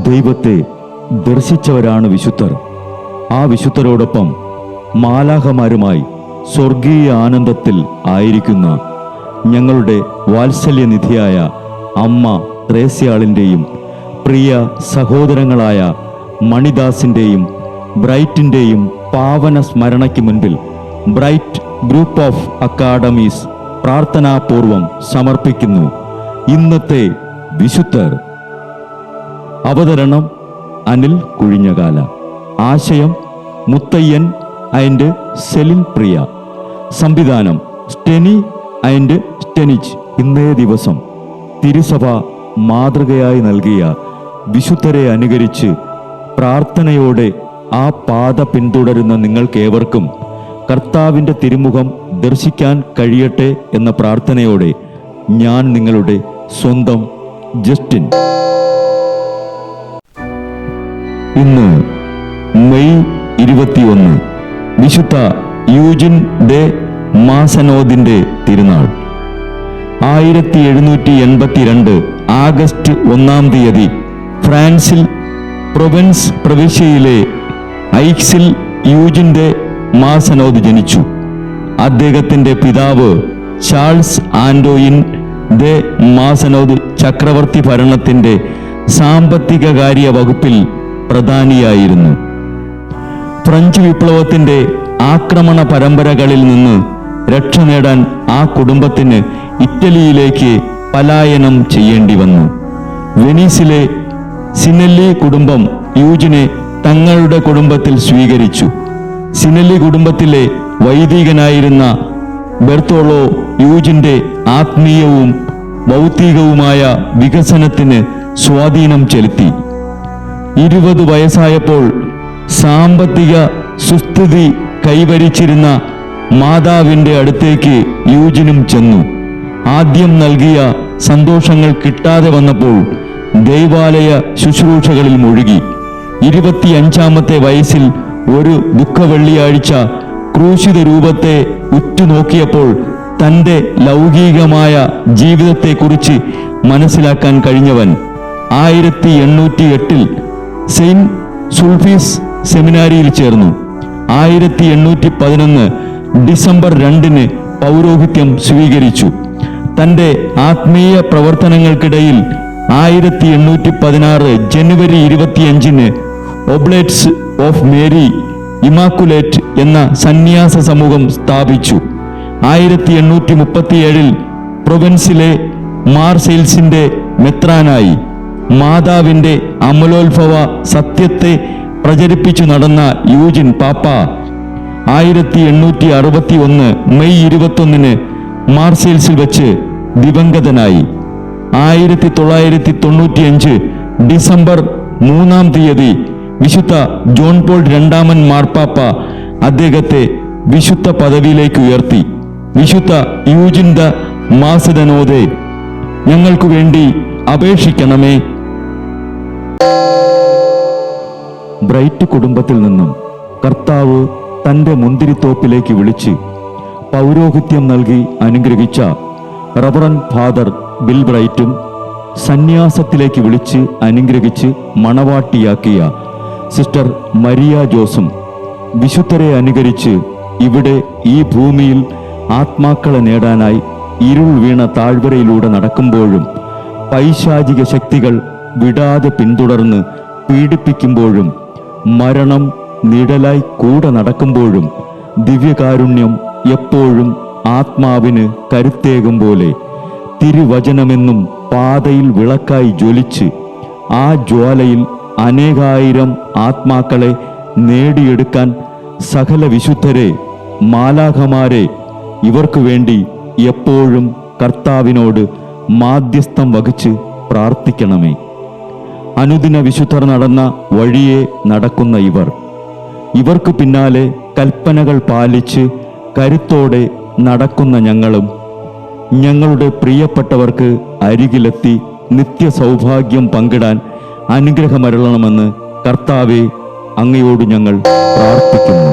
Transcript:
ദൈവത്തെ ദർശിച്ചവരാണ് വിശുദ്ധർ. ആ വിശുദ്ധരോടൊപ്പം മാലാഖമാരുമായി സ്വർഗീയ ആനന്ദത്തിൽ ആയിരിക്കുന്ന ഞങ്ങളുടെ വാത്സല്യനിധിയായ അമ്മ ത്രേസ്യാളിൻ്റെയും പ്രിയ സഹോദരങ്ങളായ മണിദാസിൻ്റെയും ബ്രൈറ്റിൻ്റെയും പാവന സ്മരണയ്ക്ക് മുൻപിൽ ബ്രൈറ്റ് ഗ്രൂപ്പ് ഓഫ് അക്കാഡമീസ് പ്രാർത്ഥനാപൂർവം സമർപ്പിക്കുന്നു ഇന്നത്തെ വിശുദ്ധർ. അവതരണം അനിൽ കുഴിഞ്ഞകാല. ആശയം മുത്തയ്യൻ ആൻഡ് സെലിൻ പ്രിയ. സംവിധാനം സ്റ്റെനി ആൻഡ് സ്റ്റെനിച്ച്. ഇന്നേ ദിവസം തിരുസഭ മാതൃകയായി നൽകിയ വിശുദ്ധരെ അനുകരിച്ച് പ്രാർത്ഥനയോടെ ആ പാത പിന്തുടരുന്ന നിങ്ങൾക്കേവർക്കും കർത്താവിൻ്റെ തിരുമുഖം ദർശിക്കാൻ കഴിയട്ടെ എന്ന പ്രാർത്ഥനയോടെ ഞാൻ നിങ്ങളുടെ സ്വന്തം ജസ്റ്റിൻ. ഇന്ന് മെയ് 21 വിശുദ്ധ യൂജിൻ ദെ മാസനോദിൻ്റെ തിരുനാൾ. 1782 ആഗസ്റ്റ് 1 തീയതി ഫ്രാൻസിൽ പ്രൊവൻസ് പ്രവിശ്യയിലെ ഐക്സിൽ യൂജിൻ ദെ മാസനോദ് ജനിച്ചു. അദ്ദേഹത്തിൻ്റെ പിതാവ് ചാൾസ് ആൻഡോയിൻ ദെ മാസനോദ് ചക്രവർത്തി ഭരണത്തിൻ്റെ സാമ്പത്തിക കാര്യ വകുപ്പിൽ പ്രധാനിയായിരുന്നു. ഫ്രഞ്ച് വിപ്ലവത്തിൻ്റെ ആക്രമണ പരമ്പരകളിൽ നിന്ന് രക്ഷ നേടാൻ ആ കുടുംബത്തിന് ഇറ്റലിയിലേക്ക് പലായനം ചെയ്യേണ്ടി വന്നു. വെനീസിലെ സിനെല്ലി കുടുംബം യൂജിനെ തങ്ങളുടെ കുടുംബത്തിൽ സ്വീകരിച്ചു. സിനെല്ലി കുടുംബത്തിലെ വൈദികനായിരുന്ന ബെർത്തോളോ യൂജിൻ്റെ ആത്മീയവും ഭൗതികവുമായ വികസനത്തിന് സ്വാധീനം ചെലുത്തി. 20 വയസ്സായപ്പോൾ സാമ്പത്തിക സുസ്ഥിതി കൈവരിച്ചിരുന്ന മാതാവിൻ്റെ അടുത്തേക്ക് യൂജിനും ചെന്നു. ആദ്യം നൽകിയ സന്തോഷങ്ങൾ കിട്ടാതെ വന്നപ്പോൾ ദൈവാലയ ശുശ്രൂഷകളിൽ മുഴുകി. 25-ാമത്തെ വയസ്സിൽ ഒരു ദുഃഖവെള്ളിയാഴ്ച ക്രൂശിത രൂപത്തെ ഉറ്റുനോക്കിയപ്പോൾ തൻ്റെ ലൗകികമായ ജീവിതത്തെക്കുറിച്ച് മനസ്സിലാക്കാൻ കഴിഞ്ഞവൻ 1808 സെയിൻറ്റ് സുൾഫീസ് സെമിനാരിയിൽ ചേർന്നു. 1811 ഡിസംബർ 2 പൗരോഹിത്യം സ്വീകരിച്ചു. തൻ്റെ ആത്മീയ പ്രവർത്തനങ്ങൾക്കിടയിൽ 1816 ജനുവരി 25 ഒബ്ലേറ്റ്സ് ഓഫ് മേരി ഇമാക്കുലേറ്റ് എന്ന സന്യാസ സമൂഹം സ്ഥാപിച്ചു. 1837 പ്രൊവൻസിലെ മാർസെയിൽസിൻ്റെ മെത്രാനായി. മാതാവിൻ്റെ അമലോത്ഭവ സത്യത്തെ പ്രചരിപ്പിച്ചു നടന്ന യൂജിൻ പാപ്പ 1861 മെയ് 21 മാർസെയിൽസിൽ വച്ച് ദിവംഗതനായി. 1995 ഡിസംബർ 3 തീയതി വിശുദ്ധ ജോൺ പോൾ 2 മാർപ്പാപ്പ അദ്ദേഹത്തെ വിശുദ്ധ പദവിയിലേക്ക് ഉയർത്തി. വിശുദ്ധ യൂജിൻ ദ മാസനോദേ, ഞങ്ങൾക്കു വേണ്ടി അപേക്ഷിക്കണമേ. ബ്രൈറ്റ് കുടുംബത്തിൽ നിന്നും കർത്താവ് തൻ്റെ മുന്തിരിത്തോപ്പിലേക്ക് വിളിച്ച് പൗരോഹിത്യം നൽകി അനുഗ്രഹിച്ച റവറൻ ഫാദർ ബിൽ ബ്രൈറ്റും സന്യാസത്തിലേക്ക് വിളിച്ച് അനുഗ്രഹിച്ച് മണവാട്ടിയാക്കിയ സിസ്റ്റർ മരിയ ജോസും വിശുദ്ധരെ അനുകരിച്ച് ഇവിടെ ഈ ഭൂമിയിൽ ആത്മാക്കളെ നേടാനായി ഇരുൾ വീണ താഴ്വരയിലൂടെ നടക്കുമ്പോഴും പൈശാചിക ശക്തികൾ വിടാതെ പിന്തുടർന്ന് പീഡിപ്പിക്കുമ്പോഴും മരണം നിഴലായി കൂടെ നടക്കുമ്പോഴും ദിവ്യകാരുണ്യം എപ്പോഴും ആത്മാവിന് കരുത്തേകും പോലെ തിരുവചനമെന്നും പാതയിൽ വിളക്കായി ജ്വലിച്ച് ആ ജ്വാലയിൽ അനേകായിരം ആത്മാക്കളെ നേടിയെടുക്കാൻ സകല വിശുദ്ധരെ, മാലാഖമാരെ, ഇവർക്കു വേണ്ടി എപ്പോഴും കർത്താവിനോട് മാധ്യസ്ഥം വഹിച്ച് പ്രാർത്ഥിക്കണമേ. അനുദിന വിശുദ്ധർ നടന്ന വഴിയെ നടക്കുന്ന ഇവർക്ക് പിന്നാലെ കൽപ്പനകൾ പാലിച്ച് കരുത്തോടെ നടക്കുന്ന ഞങ്ങളും ഞങ്ങളുടെ പ്രിയപ്പെട്ടവർക്ക് അരികിലെത്തി നിത്യസൗഭാഗ്യം പങ്കിടാൻ അനുഗ്രഹമരുളണമെന്ന് കർത്താവേ, അങ്ങയോട് ഞങ്ങൾ പ്രാർത്ഥിക്കുന്നു.